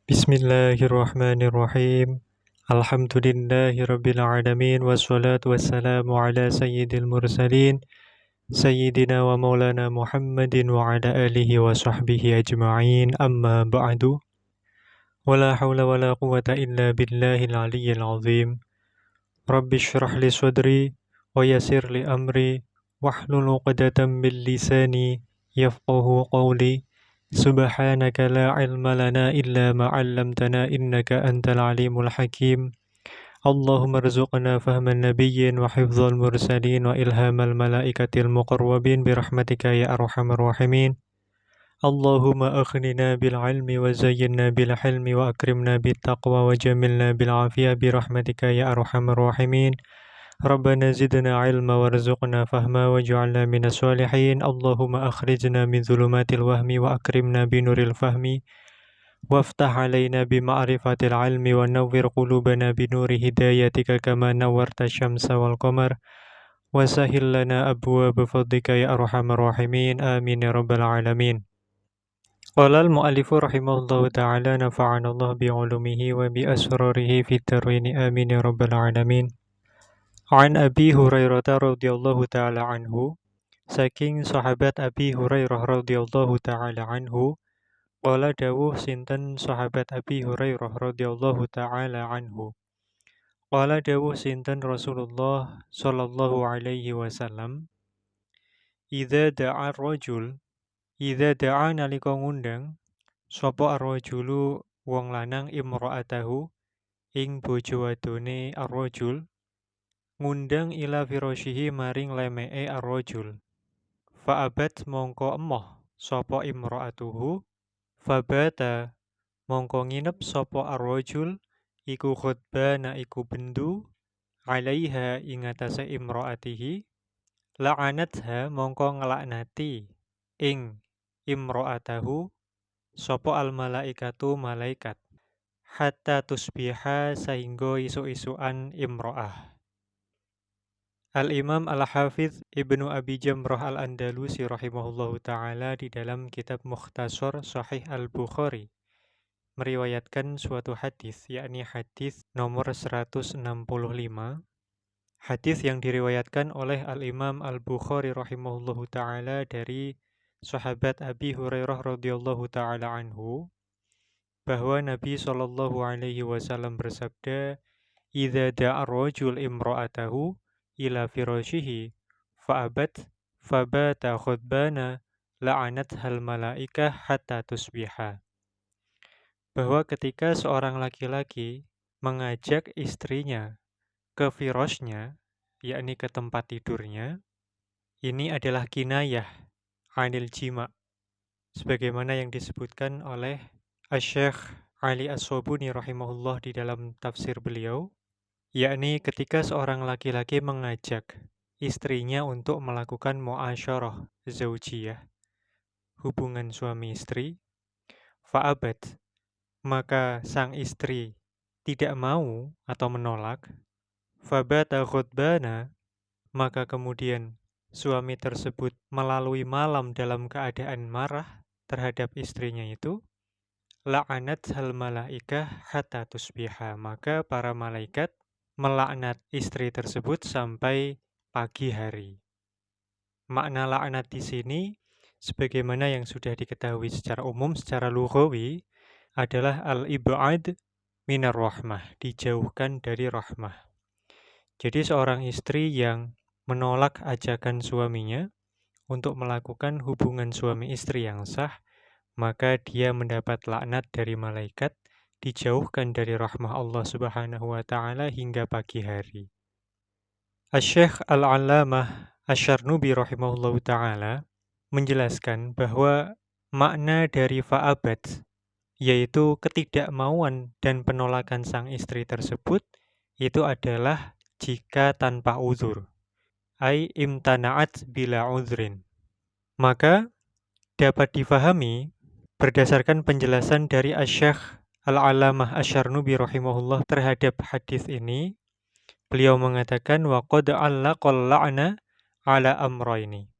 Bismillahirrahmanirrahim. Alhamdulillahirabbil alamin wassalatu wassalamu ala sayyidil mursalin sayyidina wa maulana Muhammadin wa ala alihi wa sahbihi ajma'in. Amma ba'du. Wala hawla wala quwwata illa billahil aliyyil azim. Rabbi shrah li sadri wa yassir li amri wahlul 'uqdatam min lisani yafqahu qawli. Subhanaka la ilma lana illa ma 'allamtana innaka antal alimul hakim. Allahumma rzuqna fahman nabiyyin wa hifdzal mursalin wa ilhamal malaikatil muqarrabin birahmatika ya arhamar rahimin. Allahumma aghnina bil ilmi wa zayyinna bil hilmi wa akrimna bit taqwa wa jamilna bil afiyah birahmatika ya arhamar rahimin. Rabbana zidna ilma warzuqna fahma waj'alna minas solihin. Allahumma akhrijna min dhulumatil wahmi wa akrimna binuril fahmi waftah alaina bima'rifatil ilmi wa nawwir qulubana binuri hidayatika kama nawwarta syamsa wal qamar wa sahil lana abwaaba fadlika ya arhamar rahimin. Amin ya rabbal alamin. Qala al-mu'allifu rahimahullahu ta'ala nafa'ana Allah bi'ulumihi wa bi asrarihi fid darain. Amin ya rabbal alamin. An Abi Hurairah radhiyallahu taala anhu, saking sahabat Abi Hurairah radhiyallahu taala anhu, qala dawuh sinten sahabat Abi Hurairah radhiyallahu taala anhu. Qala dawuh sinten Rasulullah sallallahu alaihi wasallam, idza da'a rajul, idza da'a nalika ngundang sapa ar-rajulu wong lanang imra'atahu ing bojo wadone ar-rajul, ngundang ila firasyihi maring lemeke ar-rajul. Fa'abat mongko emoh sapa imra'atuhu, fabata mongko nginep sapa ar-rajul iku khutbana iku bendu alaiha ing atase imra'atihi, la'anatha mongko nglaknati ing imra'atahu sapa al-malaikatu malaikat, hatta tusbiha sehingga isuk-isukan imra'ah. Al-Imam Al-Hafidh Ibnu Abi Jamrah Al-Andalusi rahimahullahu ta'ala di dalam kitab Mukhtasar Sahih Al-Bukhari meriwayatkan suatu hadis, yakni hadis nomor 165. Hadis yang diriwayatkan oleh Al-Imam Al-Bukhari rahimahullahu ta'ala dari sahabat Abi Hurairah radhiyallahu ta'ala anhu, bahwa Nabi sallallahu alaihi wasallam bersabda, idza da'a rajul imra'atahu ila firasyihi fa'abat fabata khutbana la'anathal malaikah hatta tusbiha. Bahwa ketika seorang laki-laki mengajak istrinya ke firasnya, yakni ke tempat tidurnya, ini adalah kinayah anil jima, sebagaimana yang disebutkan oleh Asy-Syaikh Ali As-Sabuni rahimahullah di dalam tafsir beliau, yakni ketika seorang laki-laki mengajak istrinya untuk melakukan muasyarah zaujiyah, hubungan suami istri, fa'abat, maka sang istri tidak mau atau menolak, fabata khutbana, maka kemudian suami tersebut melalui malam dalam keadaan marah terhadap istrinya itu, la'anat hal malaikah hatta tusbiha, maka para malaikat melaknat istri tersebut sampai pagi hari. Makna laknat di sini sebagaimana yang sudah diketahui secara umum, secara lughawi, adalah al-ib'ad minar rahmah, dijauhkan dari rahmah. Jadi seorang istri yang menolak ajakan suaminya untuk melakukan hubungan suami istri yang sah, maka dia mendapat laknat dari malaikat, dijauhkan dari rahmah Allah Subhanahu wa ta'ala hingga pagi hari. Asy-Syaikh Al-'Allamah Asy-Syarnubi rahimahullahu ta'ala menjelaskan bahwa makna dari fa'abat, yaitu ketidakmauan dan penolakan sang istri tersebut, itu adalah jika tanpa uzur, ai imtana'at bila uzrin. Maka dapat difahami berdasarkan penjelasan dari Asy-Syaikh Al-'Allamah Asy-Syarnubi rahimahullah terhadap hadis ini, beliau mengatakan wa qad 'allaqal la'na 'ala amrayni,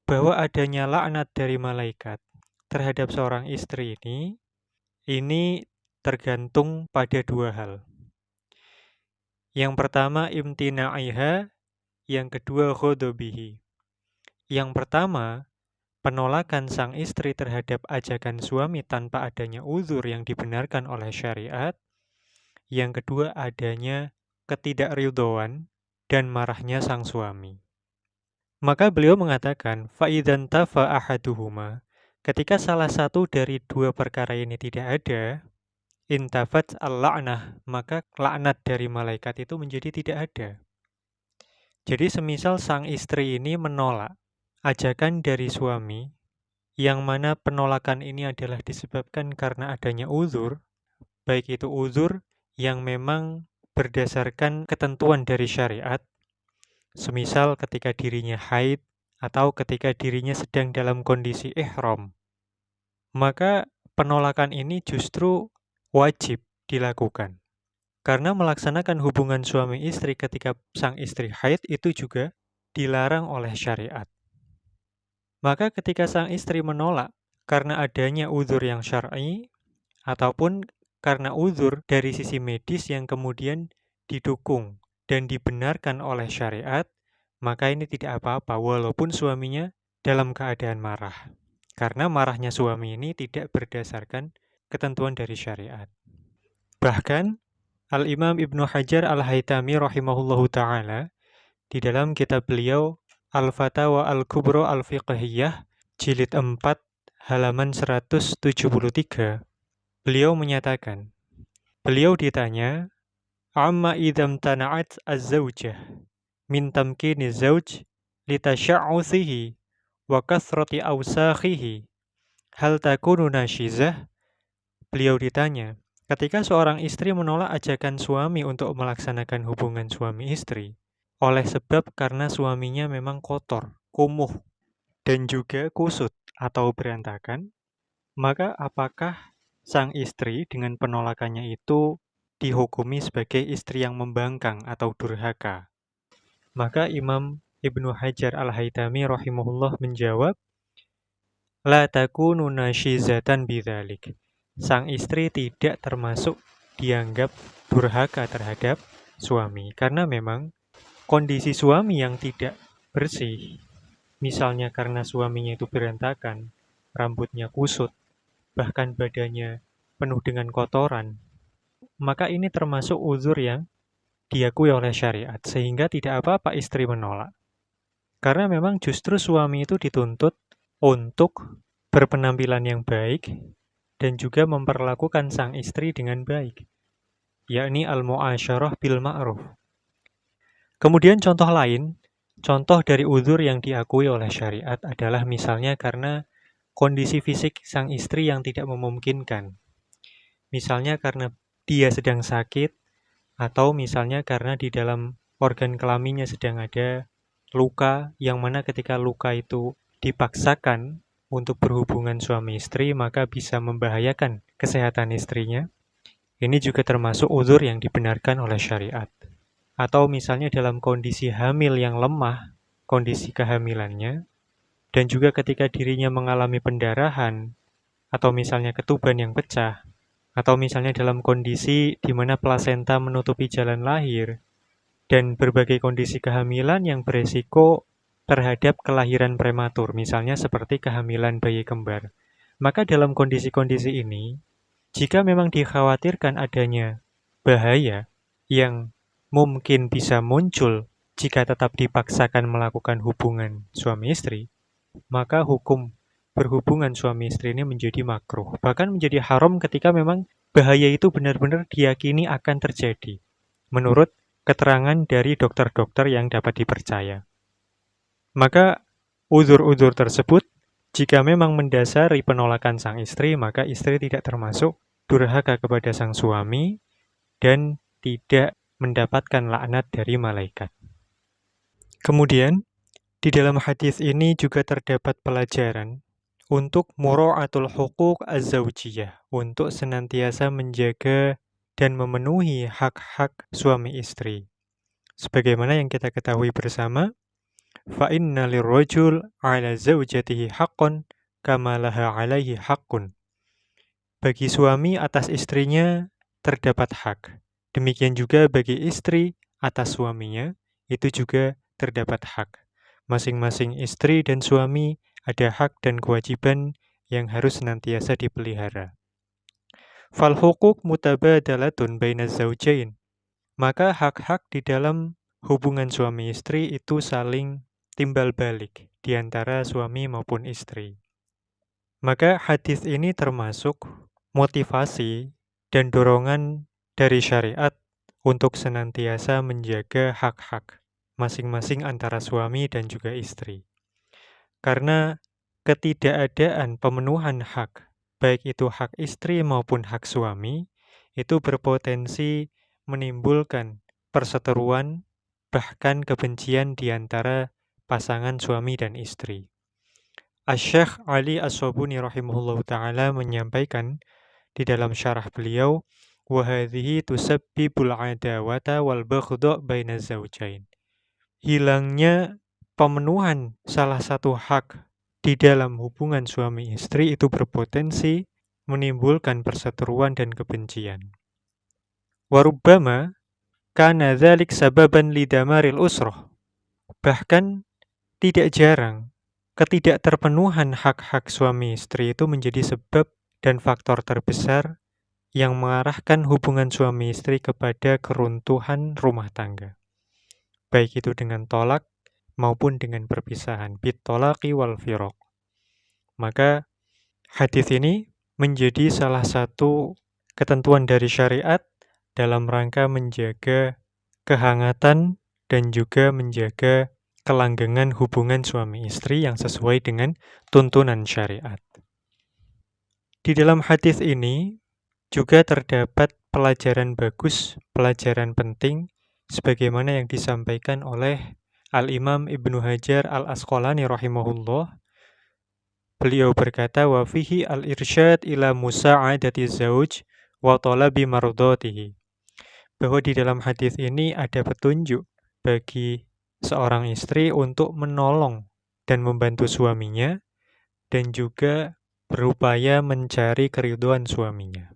bahwa adanya laknat dari malaikat terhadap seorang istri ini tergantung pada dua hal. Yang pertama imtina'iha, yang kedua ghadabihi. Yang pertama, penolakan sang istri terhadap ajakan suami tanpa adanya uzur yang dibenarkan oleh syariat. Yang kedua, adanya ketidakridhoan dan marahnya sang suami. Maka beliau mengatakan, fa'idzan tafa ahaduhuma, ketika salah satu dari dua perkara ini tidak ada, intafat al-la'nah, maka laknat dari malaikat itu menjadi tidak ada. Jadi semisal sang istri ini menolak ajakan dari suami, yang mana penolakan ini adalah disebabkan karena adanya uzur, baik itu uzur yang memang berdasarkan ketentuan dari syariat, semisal ketika dirinya haid atau ketika dirinya sedang dalam kondisi ihram, maka penolakan ini justru wajib dilakukan. Karena melaksanakan hubungan suami istri ketika sang istri haid itu juga dilarang oleh syariat. Maka ketika sang istri menolak karena adanya uzur yang syar'i ataupun karena uzur dari sisi medis yang kemudian didukung dan dibenarkan oleh syariat, maka ini tidak apa-apa walaupun suaminya dalam keadaan marah. Karena marahnya suami ini tidak berdasarkan ketentuan dari syariat. Bahkan Al-Imam Ibnu Hajar Al-Haytami rahimahullahu ta'ala di dalam kitab beliau Al-Fatawa Al-Kubra Al-Fiqhiyah jilid 4 halaman 173, beliau menyatakan, beliau ditanya, amma idham tana'at az-zawjah min tamkini zawj litasya'uthihi wa kathrati awsakhihi hal takunu nasyizah. Beliau ditanya, ketika seorang istri menolak ajakan suami untuk melaksanakan hubungan suami istri, oleh sebab karena suaminya memang kotor, kumuh, dan juga kusut atau berantakan, maka apakah sang istri dengan penolakannya itu dihukumi sebagai istri yang membangkang atau durhaka? Maka Imam Ibnu Hajar Al-Haytami rahimahullah menjawab, la takunu nasyizatan bidzalik. Sang istri tidak termasuk dianggap durhaka terhadap suami, karena memang kondisi suami yang tidak bersih, misalnya karena suaminya itu berantakan, rambutnya kusut, bahkan badannya penuh dengan kotoran, maka ini termasuk uzur yang diakui oleh syariat, sehingga tidak apa-apa istri menolak. Karena memang justru suami itu dituntut untuk berpenampilan yang baik dan juga memperlakukan sang istri dengan baik, yakni al-mu'asyarah bil ma'ruf. Kemudian contoh lain, contoh dari uzur yang diakui oleh syariat adalah misalnya karena kondisi fisik sang istri yang tidak memungkinkan. Misalnya karena dia sedang sakit, atau misalnya karena di dalam organ kelaminnya sedang ada luka, yang mana ketika luka itu dipaksakan untuk berhubungan suami istri, maka bisa membahayakan kesehatan istrinya. Ini juga termasuk uzur yang dibenarkan oleh syariat. Atau misalnya dalam kondisi hamil yang lemah, kondisi kehamilannya, dan juga ketika dirinya mengalami pendarahan, atau misalnya ketuban yang pecah, atau misalnya dalam kondisi di mana plasenta menutupi jalan lahir, dan berbagai kondisi kehamilan yang beresiko terhadap kelahiran prematur, misalnya seperti kehamilan bayi kembar. Maka dalam kondisi-kondisi ini, jika memang dikhawatirkan adanya bahaya yang mungkin bisa muncul jika tetap dipaksakan melakukan hubungan suami istri, maka hukum berhubungan suami istri ini menjadi makruh, bahkan menjadi haram ketika memang bahaya itu benar-benar diyakini akan terjadi, menurut keterangan dari dokter-dokter yang dapat dipercaya. Maka uzur-uzur tersebut, jika memang mendasari penolakan sang istri, maka istri tidak termasuk durhaka kepada sang suami dan tidak mendapatkan laknat dari malaikat. Kemudian, di dalam hadis ini juga terdapat pelajaran untuk mura'atul huquq az-zawjiyah, untuk senantiasa menjaga dan memenuhi hak-hak suami istri. Sebagaimana yang kita ketahui bersama, fa inna lirrajul 'ala zawjatihi haqqan kama laha 'alaihi haqqun. Bagi suami atas istrinya terdapat hak. Demikian juga bagi istri atas suaminya itu juga terdapat hak. Masing-masing istri dan suami ada hak dan kewajiban yang harus senantiasa dipelihara. Fal huquq mutabadalatun baina zaujain. Maka hak-hak di dalam hubungan suami istri itu saling timbal balik di antara suami maupun istri. Maka hadis ini termasuk motivasi dan dorongan dari syariat untuk senantiasa menjaga hak-hak masing-masing antara suami dan juga istri. Karena ketidakadaan pemenuhan hak, baik itu hak istri maupun hak suami, itu berpotensi menimbulkan perseteruan, bahkan kebencian di antara pasangan suami dan istri. Asy-Syaikh Ali As-Sabuni rahimahullahu taala menyampaikan di dalam syarah beliau, wa hadhihi tusabbibul adawata wal baghdha baina zaujain. Hilangnya pemenuhan salah satu hak di dalam hubungan suami istri itu berpotensi menimbulkan perseteruan dan kebencian. Warubbama kana dzalik sababan lidamaril usrah. Bahkan tidak jarang ketidakterpenuhan hak-hak suami istri itu menjadi sebab dan faktor terbesar yang mengarahkan hubungan suami istri kepada keruntuhan rumah tangga. Baik itu dengan tolak maupun dengan perpisahan. Bit tolaki wal firaq. Maka hadis ini menjadi salah satu ketentuan dari syariat dalam rangka menjaga kehangatan dan juga menjaga kelanggengan hubungan suami istri yang sesuai dengan tuntunan syariat. Di dalam hadis ini juga terdapat pelajaran bagus, pelajaran penting sebagaimana yang disampaikan oleh Al-Imam Ibnu Hajar Al-Asqalani rahimahullah. Beliau berkata wa fihi al-irsyad ila musa'adati zauj wa talabi mardatihi. Bahwa di dalam hadis ini ada petunjuk bagi seorang istri untuk menolong dan membantu suaminya dan juga berupaya mencari keridhaan suaminya.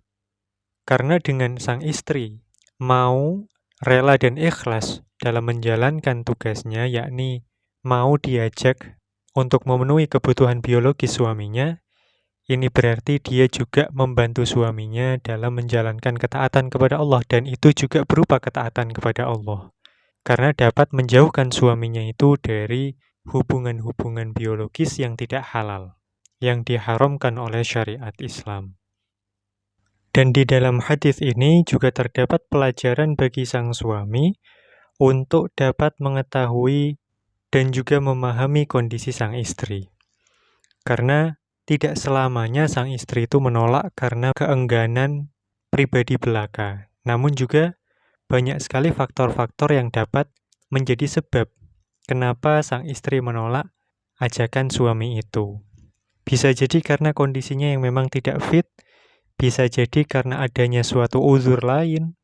Karena dengan sang istri mau, rela dan ikhlas dalam menjalankan tugasnya, yakni mau diajak untuk memenuhi kebutuhan biologis suaminya, ini berarti dia juga membantu suaminya dalam menjalankan ketaatan kepada Allah, dan itu juga berupa ketaatan kepada Allah. Karena dapat menjauhkan suaminya itu dari hubungan-hubungan biologis yang tidak halal, yang diharamkan oleh syariat Islam. Dan di dalam hadis ini juga terdapat pelajaran bagi sang suami untuk dapat mengetahui dan juga memahami kondisi sang istri. Karena tidak selamanya sang istri itu menolak karena keengganan pribadi belaka. Namun juga banyak sekali faktor-faktor yang dapat menjadi sebab kenapa sang istri menolak ajakan suami itu. Bisa jadi karena kondisinya yang memang tidak fit, bisa jadi karena adanya suatu uzur lain,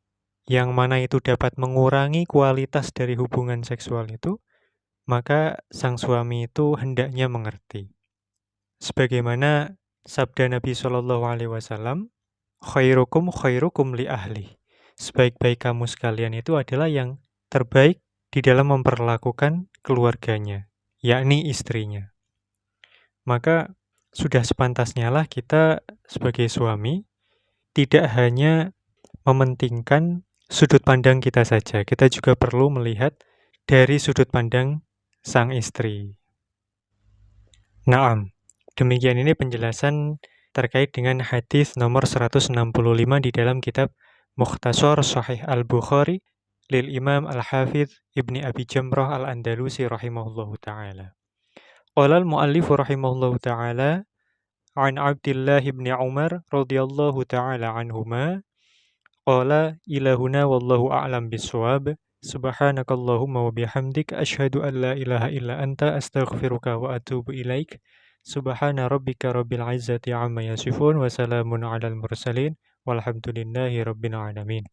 yang mana itu dapat mengurangi kualitas dari hubungan seksual itu, maka sang suami itu hendaknya mengerti. Sebagaimana sabda Nabi SAW, khairukum li ahli. Sebaik-baik kamu sekalian itu adalah yang terbaik di dalam memperlakukan keluarganya, yakni istrinya. Maka sudah sepantasnya lah kita sebagai suami tidak hanya mementingkan sudut pandang kita saja, kita juga perlu melihat dari sudut pandang sang istri. Naam, demikian ini penjelasan terkait dengan hadis nomor 165 di dalam kitab Mukhtasar Sahih Al-Bukhari lil Imam Al-Hafidh Ibni Abi Jamrah Al-Andalusi rahimahullahu ta'ala. Qala al-muallifu rahimahullahu ta'ala an Abdillah ibn Umar radhiyallahu ta'ala anhuma qala ila huna wallahu a'lam bis-shawab subhanakallahumma wa bihamdik asyhadu an la ilaha illa anta astaghfiruka wa atubu ilaik subhana rabbika rabbil izzati amma yasifun wa salamun alal mursalin walhamdulillahi rabbil alamin.